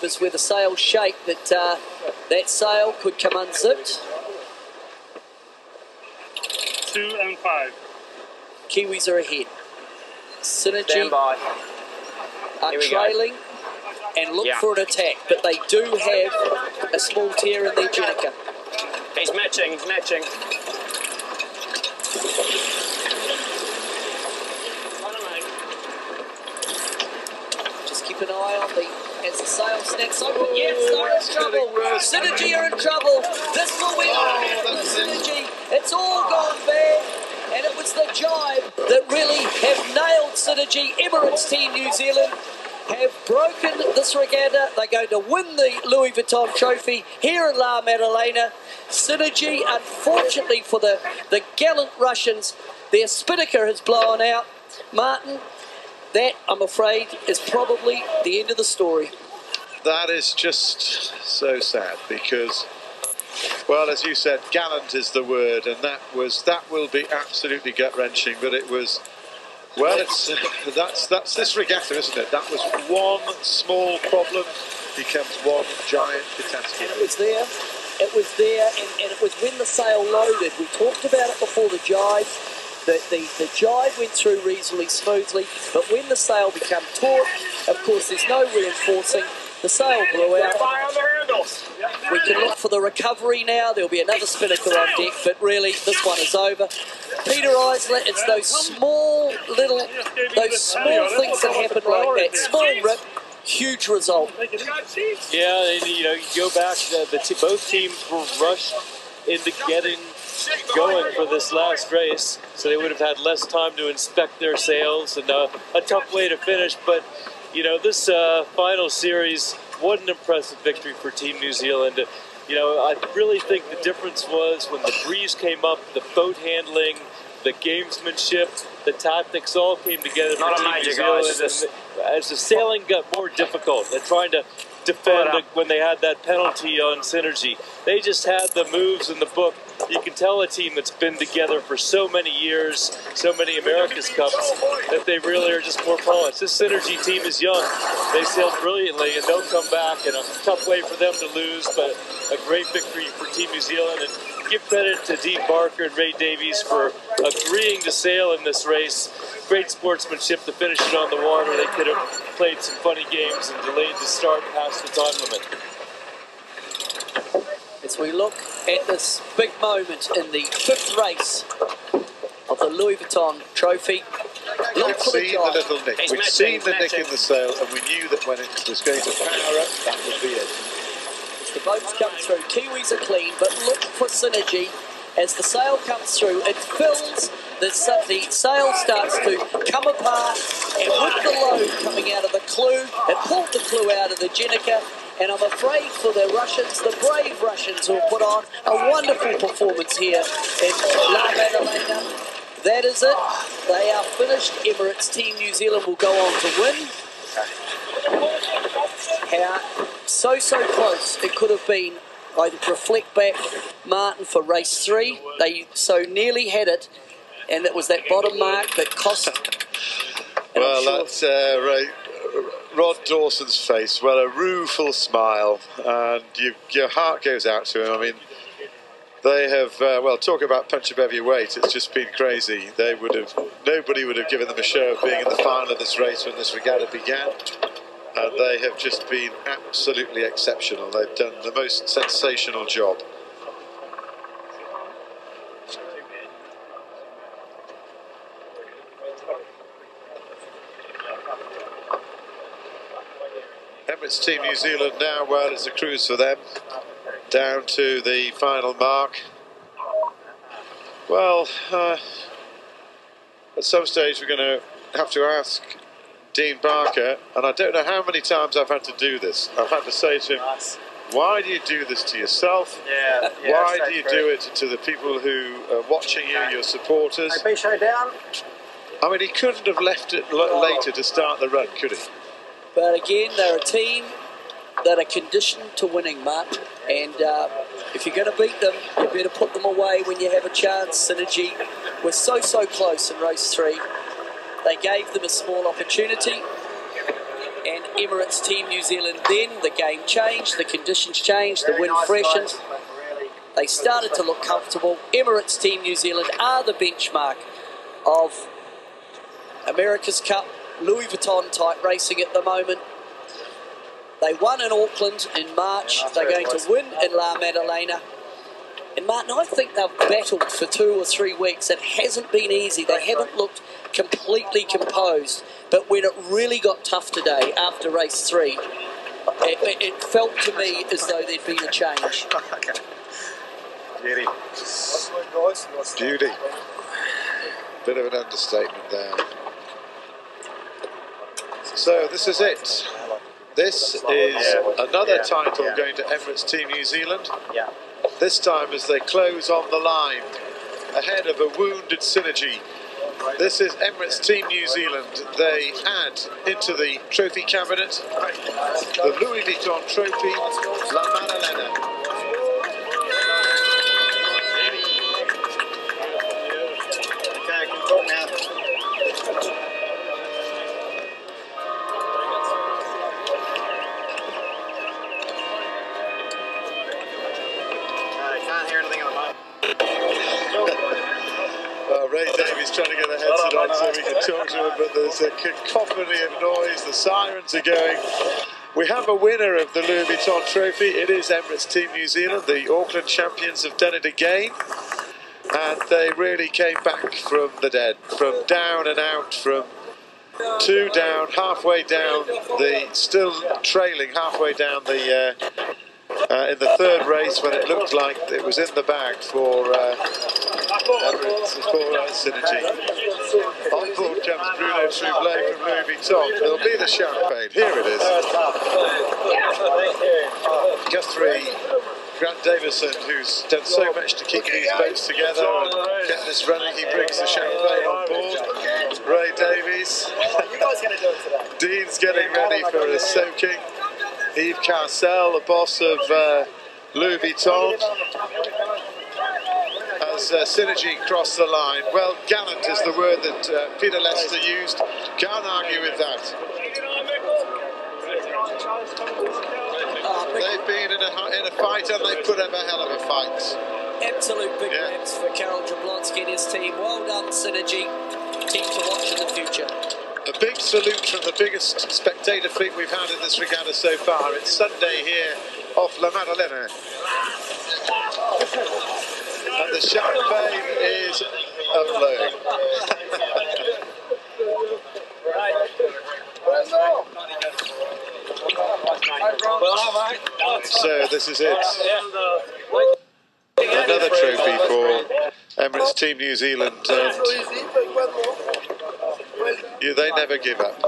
is where the sails shake, that that sail could come unzipped. 2 and 5. Kiwis are ahead. Synergy Stand by. are trailing and look for an attack, but they do have a small tear in their Jenica. He's matching, he's matching. Just keep an eye on as the sail snaps open. Yes, they're in trouble. Synergy are in trouble. This will be Synergy. It's all gone bad. And it was the jibe that really have nailed Synergy. Emirates Team New Zealand have broken this regatta. They're going to win the Louis Vuitton trophy here in La Maddalena. Synergy, unfortunately for the gallant Russians, their spinnaker has blown out. Martin, that, I'm afraid, is probably the end of the story. That is just so sad because, well, as you said, gallant is the word, and that will be absolutely gut-wrenching, but it was, well, that's this regatta, isn't it? That was one small problem becomes one giant catastrophe. And it was there, and it was when the sail loaded. We talked about it before the jibe. The jibe went through reasonably smoothly, but when the sail became taut, of course, there's no reinforcing. The sail blew out. We can look for the recovery now. There'll be another spinnaker on deck, but really, this one is over. Peter Eisler, it's those small things that happen like that. Small rip, huge result. Yeah, and you go back, both teams were rushed into getting going for this last race, so they would have had less time to inspect their sails, and a tough way to finish. But this final series, what an impressive victory for Team New Zealand. I really think the difference was when the breeze came up, the boat handling, the gamesmanship, the tactics all came together for Team New Zealand. As the sailing got more difficult, they're trying to defend when they had that penalty on Synergy. They just had the moves in the book. You can tell a team that's been together for so many years, so many America's Cups, that they really are just more polished. This Synergy team is young. They sailed brilliantly, and they'll come back in a tough way for them to lose, but a great victory for Team New Zealand. And give credit to Dean Barker and Ray Davies for agreeing to sail in this race. Great sportsmanship to finish it on the water. They could have played some funny games and delayed the start past the time limit. As we look at this big moment in the 5th race of the Louis Vuitton trophy, look for the We'd seen the little nick. We'd seen the nick in the sail, and we knew that when it was going to power up, that would be it. As the boats come through, Kiwis are clean, but look for Synergy. As the sail comes through, it fills, the sail starts to come apart, and with the load coming out of the clew, it pulled the clew out of the Jenica. And I'm afraid for the Russians, the brave Russians, who have put on a wonderful performance here in La Maddalena. That is it. They are finished. Emirates Team New Zealand will go on to win. How so close it could have been. I reflect back, Martin, for race 3. They so nearly had it, and it was that bottom mark that cost. Well, that's right. Rod Dawson's face, well, a rueful smile, and your heart goes out to him. I mean, they have, well, talk about punch above your weight, it's just been crazy. Nobody would have given them a show of being in the final of this race when this regatta began, and they have just been absolutely exceptional. They've done the most sensational job. Emirates Team New Zealand now, well, it's a cruise for them, down to the final mark. Well, at some stage we're going to have to ask Dean Barker, and I don't know how many times I've had to do this. I've had to say to him, why do you do this to yourself? Why do you do it to the people who are watching you, your supporters? I mean, he couldn't have left it later to start the run, could he? But again, they're a team that are conditioned to winning, Mark. And if you're going to beat them, you better put them away when you have a chance. Synergy was so close in race 3. They gave them a small opportunity. and Emirates Team New Zealand then. The game changed, the conditions changed, the wind freshened. They started to look comfortable. Emirates Team New Zealand are the benchmark of America's Cup, Louis Vuitton type racing at the moment. They won in Auckland in March. They're going to win in La Maddalena. And Martin, I think they've battled for 2 or 3 weeks. It hasn't been easy. They haven't looked completely composed. But when it really got tough today, after race 3, it felt to me as though there'd been a change. Beauty. Beauty. Bit of an understatement there. So this is it. This is another title going to Emirates Team New Zealand. Yeah. This time as they close on the line ahead of a wounded Synergy. This is Emirates Team New Zealand. They add into the trophy cabinet the Louis Vuitton Trophy, La Maddalena. Okay, I can talk now. Ray Davies trying to get the headset on so we can talk to him, but there's a cacophony of noise, the sirens are going. We have a winner of the Louis Vuitton Trophy. It is Emirates Team New Zealand. The Auckland champions have done it again, and they really came back from the dead, from down and out, from 2 down, halfway down, still trailing halfway down the in the 3rd race when it looked like it was in the bag for Synergy. On board comes Bruno Trublet from Louis Vuitton. It'll be the champagne. Here it is. Guthrie, Grant Davison, who's done so much to keep these boats together and get this running, he brings the champagne on board. Ray Davies. Dean's getting ready for a soaking. Yves Carcel, the boss of Louis Vuitton, as Synergy crossed the line. Well, gallant is the word that Peter Lester used. Can't argue with that. They've been in a fight and they put up a hell of a fight. Absolute big wins for Karol Jablonski and his team. Well done, Synergy. Team to watch in the future. A big salute from the biggest spectator fleet we've had in this regatta so far. It's Sunday here off La Maddalena. And the champagne is a-flowing. So this is it. Another trophy for Emirates Team New Zealand. And they never give up.